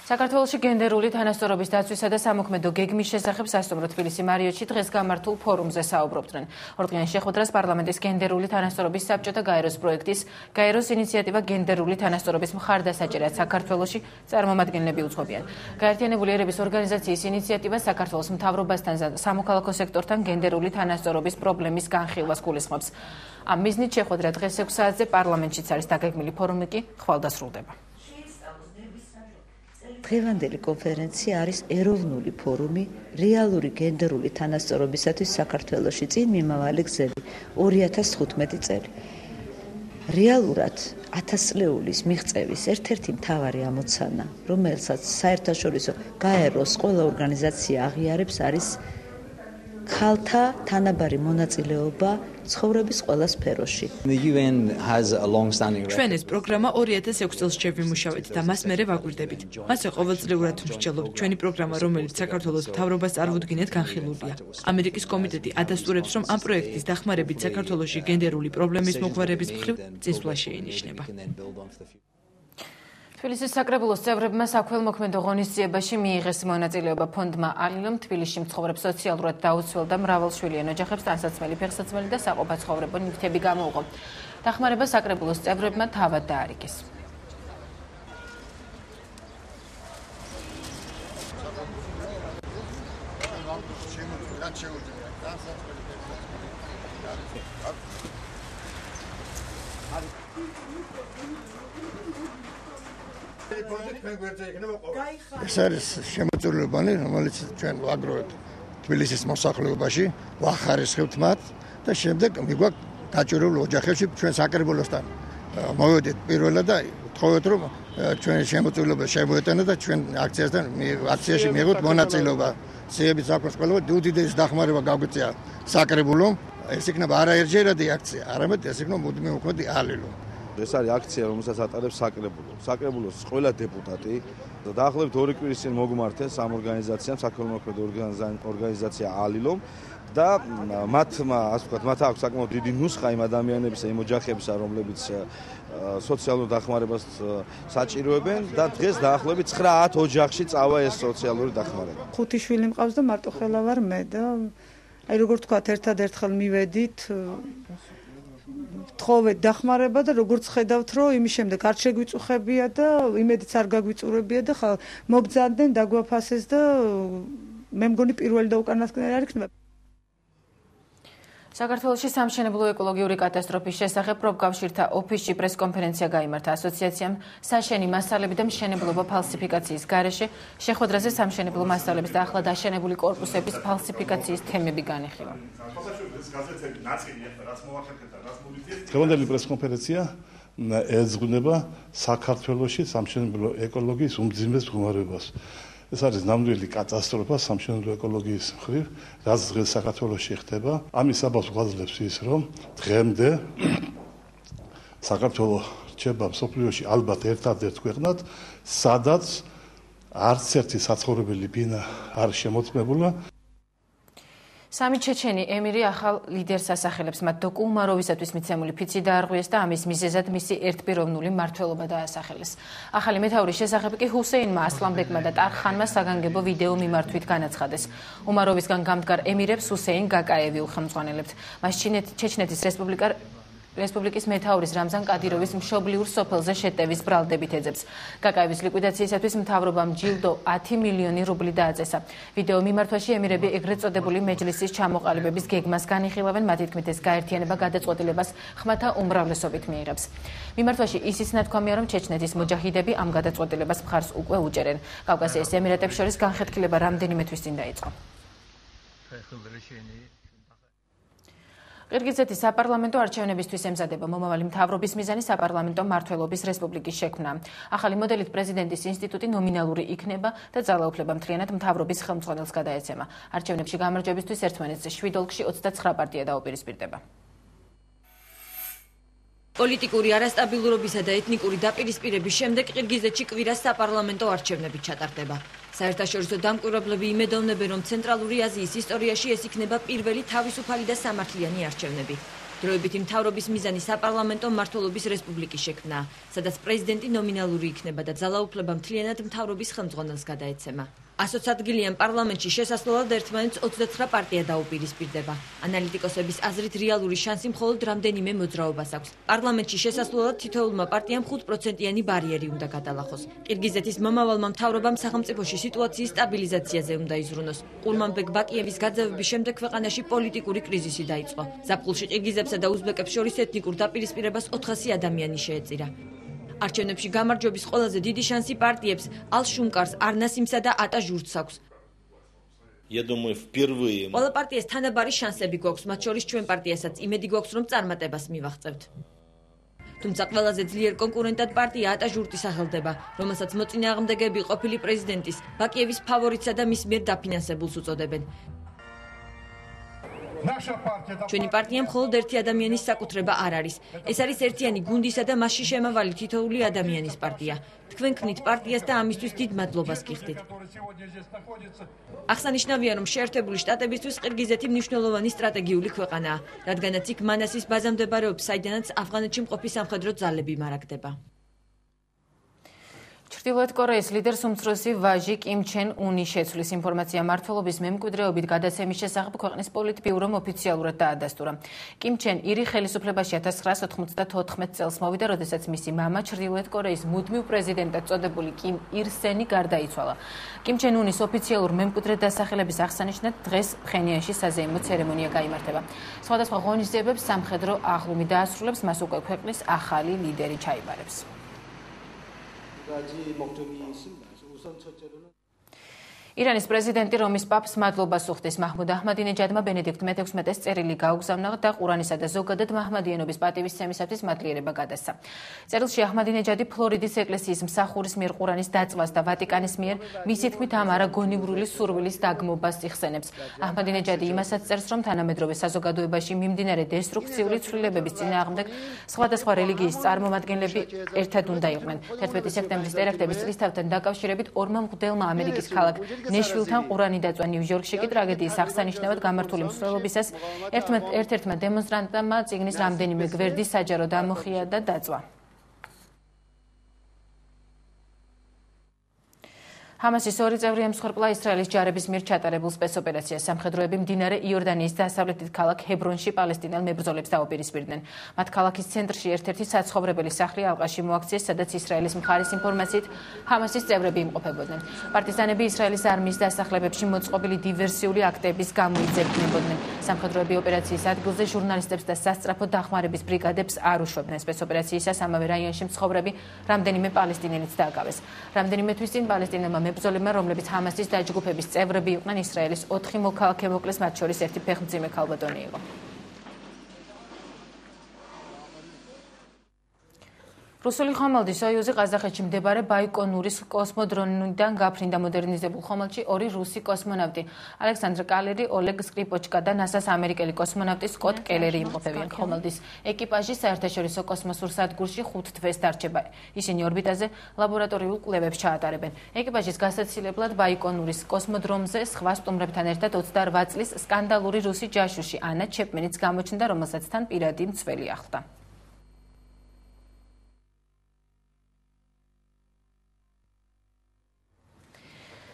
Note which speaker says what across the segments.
Speaker 1: საქართველოში გენდერული თანასწორობის დაცვისა და სამოქმედო გეგმის შესახებ სასტუმრო თბილისი მარიოტში დღეს გამართულ ფორუმზე საუბრობდნენ. ორდღიანი შეხვედრას პარლამენტის გენდერული თანასწორობის საბჭოთა გაეროს პროექტის გაეროს ინიციატივა გენდერული თანასწორობის მხარდასაჭერად საქართველოში წარმომადგენლები უძღვებიან. გაერთიანებული ერების ორგანიზაციის ინიციატივა საქართველოს მთავრობასთან და სამოქალაქო სექტორთან გენდერული თანასწორობის პრობლემის განხილვას გულისხმობს. ამ მიზნით შეხვედრა დღეს 6 საათზე პარლამენტშიც არის დაგეგმილი, ფორუმი კი ხვალდასრულდება.
Speaker 2: დღევანდელი კონფერენცია არის ეროვნული ფორუმი რეალური გენდერული თანასწორობისათვის საქართველოში წინ მიმავალი გზები 2015 წელი. რეალურად 1000 წლეულის მიღწევის ერთ-ერთი მთავარი ამოცანა, რომელსაც საერთაშორისო გაეროს ყველა ორგანიზაცია აღიარებს, არის ქალთა თანაბარი მონაწილეობა ცხოვრების ყველა სფეროში.
Speaker 3: ჩვენ ეს პროგრამა 2006 წელს შევიმუშავეთ და მას მერე ვაგვირდებით. მასზე ყოველწლიურად ვმსჯელობთ. ჩვენი პროგრამა, რომელიც საქართველოს მთავრობას წარუდგინეთ, განხილულია. ამერიკის კომიტეტი ადასტურებს, რომ ამ პროექტის დახმარებით საქართველოში გენდერული პრობლემის მოგვარების მხრივ წინსვლა შეინიშნება.
Speaker 1: თბილისის საკრებულოს წევრებმა საქველმოქმედო ღონისძიებაში მიიღეს მონაწილეობა ფონდმა ალილომ თბილისში მცხოვრებ სოციალურად დაუცველ და მრავალშვილიან ოჯახებს ტანსაცმელი, ფეხსაცმელი და საყოფაცხოვრებო ნივთები გამოუყო. დახმარება საკრებულოს წევრებმა თავად დაარიგეს.
Speaker 4: ეს არის შემოწირულობანი, რომელიც ჩვენ ვაგროვებთ თბილისის მოსახლეობაში, ვახარისხებთ მათ და შემდეგ მიგვაქვს დაჭირებულ ოჯახებში ჩვენ საკრებულოსთან მოვედით პირველად და ვთხოვეთ, რომ ჩვენი შემოწირულობა შემოეტანა და ჩვენ აქციაში მიიღოთ მონაწილეობა. სიებით საქმეს ყველა უდიდესი დახმარება გაგვიწია საკრებულომ. ეს იქნება არა ერთჯერადი აქცია, არამედ ეს იქნება მუდმივი მოქმედი ალილო.
Speaker 5: ეს არის აქცია, რომელსაც ატარებს საკრებულო. საკრებულოს ყველა დეპუტატი დაახლოებით 2 კვირის წინ მოგმართეს ამ ორგანიზაციამ, საქველმოქმედო ორგანიზაცია ალილომ და მათმა, ასე ვთქვათ, მათ აქვს საკმაოდ დიდი ნუსხა იმ ადამიანებისა, იმ ოჯახებისა, რომლებიც სოციალურ დახმარებას საჭიროებენ და დღეს დაახლოებით 9-10 ოჯახში წავა ეს სოციალური დახმარება.
Speaker 6: 5 შვილი მყავს და მარტო ხელა ვარ მე და აი როგორ ვთქვათ, ერთად-ერთხელ მივედით თხოვეთ დახმარება და როგორც ხედავთ, რომ იმის შემდეგ არ შეგვიწუხებია და იმედიც არ გაგვიწურებია და მოგძანდნენ დაგვაფასეს და მე მგონი პირველი და უკანასკნელი არ იქნება.
Speaker 1: საქართველოში სამშენებლო ეკოლოგიური კატასტროფის შესახებ პროფკავშირთა ოფისში პრესკონფერენცია გაიმართა. ასოციაციამ საშენი მასალები და მშენებლობა ფალსიფიკაციის გარეშე შეხვედრაზე სამშენებლო მასალების და ახლად აშენებული კორპუსების ფალსიფიკაციის თემები განიხილა.
Speaker 7: დღევანდელი პრესკონფერენცია ეძღვნება საქართველოში სამშენებლო ეკოლოგიის უმძიმეს მდგომარეობას. ეს არის ნამდვილი კატასტროფა სამშენებლო ეკოლოგიის მხრივ, რაც დღეს საქართველოში ხდება. ამის საბაბს გვაძლევს ის, რომ დღემდე საქართველო რჩება მსოფლიოში ალბათ ერთადერთ ქვეყნად, სადაც არც ერთი საცხოვრებელი ბინა არ შემოწმებულა.
Speaker 1: სამი ჩეჩენი ემირი ახალ ლიდერს ასახელებს, მათ დოკუ უმაროვისათვის მიცემული ფიცი დაარღვიეს და ამის მიზეზად მისი ერთპიროვნული მმართველობა დაასახელეს. ახალი მეთაურის შესახებ კი ჰუსეინმა ასლანბეკმა და ტარხანმა საგანგებო ვიდეო მიმართვით განაცხადეს. უმაროვისგან გამდგარ ემირებს ჰუსეინ გაკაევი უხელმძღვანელებთ. მას ჩეჩნეთის რესპუბლიკის მეთაურის რამზან კადიროვის მშობლიურ სოფელზე შეტევის ბრალდებით ეძებს. გაკაევის ლიკვიდაციისათვის მთავრობამ ჯილდო 10 მილიონი რუბლი დააწესა. ვიდეო მიმართვაში ემირები ეგრეთ წოდებული მეჯლისის ჩამოყალიბების გეგმას განიხილავენ, მათი თქმით ეს გაერთიანება გადაწყვეტილებას ხმათა უმრავლესობით მიიღებს. მიმართვაში ისიც ნათქვამია, რომ ჩეჩნეთის მოჯაჰიდები ამ გადაწყვეტილებას მხარს უკვე უჭერენ. კავკასიის ემირატებს შორის განხეთქილება რამდენიმე თვის წინ დაიწყო. ყირგიზეთის საპარლამენტო არჩევნებისთვის ემზადება მომავალი მთავრობის მიზანი საპარლამენტო მმართველობის რესპუბლიკის შექმნა. ახალი მოდელით პრეზიდენტის ინსტიტუტი ნომინალური იქნება და ძალაუფლება მთლიანად მთავრობის ხელმძღვანელს გადაეცემა. არჩევნებში გამარჯვებისთვის ერთმანეთზე 7 ოლქში 29 პარტია დაუპირისპირდება.
Speaker 8: პოლიტიკური არასტაბილურობისა და ეთნიკური დაპირისპირების შემდეგ ყირგიზეთში კვირას საპარლამენტო არჩევნები ჩატარდება. საერთაშორისო დამკვირვებლები იმედოვნებენ, რომ ცენტრალური აზიის ისტორიაში ეს იქნება პირველი თავისუფალი და სამართლიანი არჩევნები. დროებითი მთავრობის მიზანი საპარლამენტო მმართველობის რესპუბლიკის შექმნაა, სადაც პრეზიდენტი ნომინალური იქნება და ძალაუფლება მთლიანად მთავრობის ხელმძღვანელს გადაეცემა. 120 ადგილიან პარლამენტში შესასვლელად ერთმანეთს 29 პარტია დაუპირისპირდება. ანალიტიკოსების აზრით რეალური შანსი მხოლოდ რამდენიმე მოძრაობას აქვს. პარლამენტში შესასვლელად თითოეულმა პარტიამ 5%-იანი ბარიერი უნდა გადალახოს. ყირგიზეთის მომავალმა მთავრობამ სახელმწიფოში სიტუაციის სტაბილიზაციაზე უნდა იზრუნოს. ყურმანბეგ ბაკიევის გაძევების შემდეგ ქვეყანაში პოლიტიკური კრიზისი დაიწყო. ზაფხულში ყირგიზებსა და უზბეკებს შორის ეთნიკურ დაპირისპირებას 400 ადამიანი შეეწირა. არჩევნებში გამარჯვების ყველაზე დიდი შანსი პარტიებს ალ-შუმკარს, არნასიმსა და ატაჟურთს აქვს. ყველა პარტიას თანაბარი შანსები გვაქვს, მათ შორის ჩვენ პარტიასაც იმედი გვაქვს, რომ წარმატებას მივაღწევთ. თუმცა ყველაზე ძლიერ კონკურენტად პარტია ატაჟურთი სახელდება, რომელსაც მოწინააღმდეგეები ყოფილი პრეზიდენტის, ბაკიევის ფავორიტსა და მის მიერ დაფინანსებულს უწოდებენ. ჩვენი პარტია მხოლოდ ერთი ადამიანის საკუთრება არ არის. ეს არის ერთიანი გუნდისა და მასში შემავალი თითოეული ადამიანის პარტია. თქვენ ქმნით პარტიას და ამისთვის დიდ მადლობას გიხდით. აღსანიშნავია, რომ შეერთებული შტატებისთვის ყირგიზეთი მნიშვნელოვანი სტრატეგიული ქვეყანაა, რადგანაც იქ მანასის ბაზა მდებარეობს, საიდანაც ავღანეთში მყოფი სამხედრო ძალები მარაგდება.
Speaker 1: ჩრდილოეთ კორეის ლიდერს უმცროსი ვაჟი კიმ ჩენ უნი შეცვლის ინფორმაცია მმართველობის მემკვიდრეობით გადაცემის შესახებ ქვეყნის პოლიტბიურომ ოფიციალურად დაადასტურა. კიმ ჩენ ირი ხელისუფლებაში 1994 წელს მოვიდა, როდესაც მისი მამა ჩრდილოეთ კორეის მუდმივ პრეზიდენტად წოდებული კიმ ირ სენი გარდაიცვალა. კიმ ჩენ უნის ოფიციალურ მემკვიდრედ დასახელების აღსანიშნად დღეს ფხენიანში საზეიმო ცერემონია გაიმართება. სხვადასხვა ღონისძიებებს სამხედრო აღლუმი დაასრულებს, მას უკვე ქვეყნის ახალი ლიდერი ჩაიბარებს. ირანის პრეზიდენტი რომის პაპს მადლობას უხდის. მაჰმუდ აჰმადინეჯადმა ბენედიქტ მე-16-ს წერილი გაუგზავნა და ყურანისა და ზოგადად მაჰმადიანობის პატივისცემისათვის მადლიერება გადასცა. წერილში აჰმადინეჯადი ფლორიდის ეკლესიის მსახურის მიერ ყურანის დაწვას და ვატიკანის მიერ მისი თქმით ამ არაგონივრული სურვილის დაგმობას იხსენებს. აჰმადინეჯადი იმასაც წერს, რომ თანამედროვე საზოგადოებაში მიმდინარე დესტრუქციული ცვლილებების წინააღმდეგ სხვადასხვა რელიგიის წარმომადგენლები ერთად უნდა იყვნენ. 11 სექტემბრის ტერაქტების წლისთავთან დაკავშირებით ორმა მღვდელმა ამერიკის ქალაქ ნეშვილთან ყურანი დაწვა ნიუ-იორკში კი ტრაგედიის აღსანიშნავად გამართული მსვლელობისას ერთ-ერთმა დემონსტრანტმა წიგნის რამდენიმე გვერდი საჯაროდ ამოხია და დაწვა. ჰამასის ორი წევრი ემსხვერპლა ისრაელის ჯარების მიერ ჩატარებულ სპეცოპერაციას. სამხედროები მდინარე იორდანიის დასავლეთით ქალაქ ჰებრონში პალესტინელ მებრძოლებს დაუპირისპირდნენ. მათ ქალაქის ცენტრში ერთ-ერთი საცხოვრებელი სახლი ალყაში მოაქციეს, სადაც ისრაელის მხარის ინფორმაციით ჰამასის წევრები იმყოფებოდნენ. პარტიზანები ისრაელის არმიის დასახლებებში მოწყობილი დივერსიული აქტების გამოიძებნებოდნენ. სამხედროები ოპერაციის ადგილზე ჟურნალისტებს და სასწრაფო დახმარების ბრიგადებს არ უშვებდნენ. სპეცოპერაციისას ამავე რაიონში მცხოვრები რამდენიმე პალესტინელიც დააკავეს. რამდენიმე თვის წინ პალესტინელმა მებრძოლებმა, რომლებიც ჰამასის დაჯგუფების წევრები იყვნენ, ისრაელის 4 მოქალაქე მოკლეს, მათ შორის ერთი ფეხმძიმე ქალბატონი იყო. რუსული ხომალდი სოიუზი ყაზახეთში მდებარე ბაიკონურის კოსმოდრომიდან გაფრინდა. მოდერნიზებულ ხომალდში ორი რუსი კოსმონავტი ალექსანდრ კალერი, ოლეგ სკრიპოჩკა და ნასას ამერიკელი კოსმონავტი სკოტ კელერი იმყოფებიან. ხომალდის ეკიპაჟი საერთაშორისო კოსმოსურ სადგურში 5 თვეს დარჩება. ისინი ორბიტაზე ლაბორატორიულ კვლევებს ჩაატარებენ. ეკიპაჟის გასაცილებლად ბაიკონურის კოსმოდრომზე სხვა სტუმრებთან ერთად 28 წლის სკანდალური რუსი ჯაშუში ანა ჩეპმენიც გამოჩნდა, რომელსაც თან პირადი მცველი ახლდა.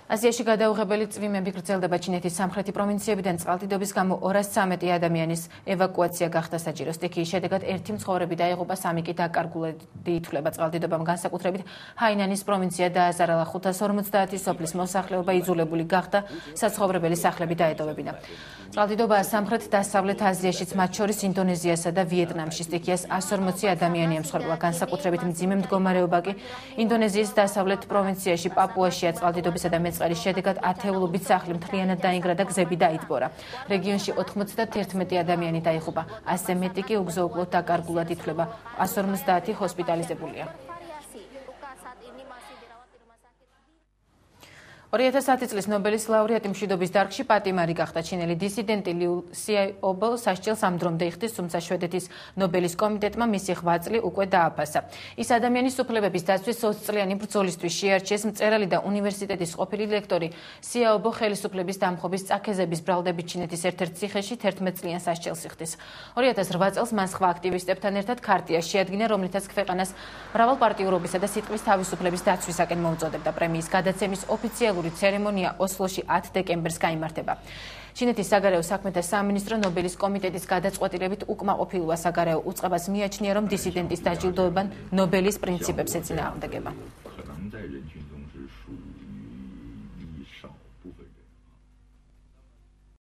Speaker 1: აზიაში გადაუღებელი წვიმები გრძელდება. ჩინეთის სამხრეთი პროვინციებიდან წყალდიდობის გამო 213 ადამიანის ევაკუაცია გახდა საჭირო. სტიქიის შედეგად ერთი მცხოვრები დაიღუპა, 3 კი დაკარგულად ითვლება. წყალდიდობამ განსაკუთრებით ჰაინანის პროვინცია დააზარალა. 550 სოფლის მოსახლეობა იძულებული გახდა საცხოვრებელი სახლები დაეტოვებინა. წყალდიდობა სამხრეთ-დასავლეთ აზიაშიც, მათ შორის ინდონეზიასა და ვიეტნამში. სტიქიას 140 ადამიანი ემსხვერპლა. განსაკუთრებით მძიმე მდგომარეობა კი ინდონეზიის დასავლეთ პროვინციაში პაპუაშია. წყალდიდობისა და მეწყერის შედეგად ათეულობით სახლი მთლიანად დაინგრა და გზები დაიტბორა. რეგიონში 91 ადამიანი დაიღუპა, 100 მეტი კი უგზო-უკლოდ დაკარგულად ითვლება. 150 ჰოსპიტალიზებულია. 2010 წლის ნობელის ლაურეატი მშვიდობის დარგში პატიმარი გახდა. ჩინელი დისიდენტი ლიუ სიაობო სასჯელს ამ დრომდე იხდის, თუმცა შვედეთის ნობელის კომიტეტმა მისი 8 წლი უკვე დააფასა. ის ადამიანის უფლებების დაცვის 20 წლიანი ბრძოლისთვის შეარჩიეს. მწერალი და უნივერსიტეტის ყოფილი ლექტორი სიაობო ხელისუფლების დამხობის წაქეზების ბრალდებით ჩინეთის ერთ-ერთ ციხეში 11 წლიან სასჯელს იხდის. 2008 წელს მან სხვა აქტივისტებთან ერთად ქარტია შეადგინა, რომლითაც ქვეყანას მრავალპარტიურობისა და სიტყვის თავისუფლების დაცვისაკენ მოუწოდებდა. პრემიის გადაცემის ოფიციალური ცერემონია ოსლოში 10 დეკემბერს გაიმართება. ჩინეთის საგარეო საქმეთა სამინისტრო ნობელის კომიტეტის გადაწყვეტილებით უკმაყოფილება საგარეო უწყებას მიაჩნია, რომ დისიდენტის დაჯილდოება ნობელის პრინციპებს ეწინააღმდეგება.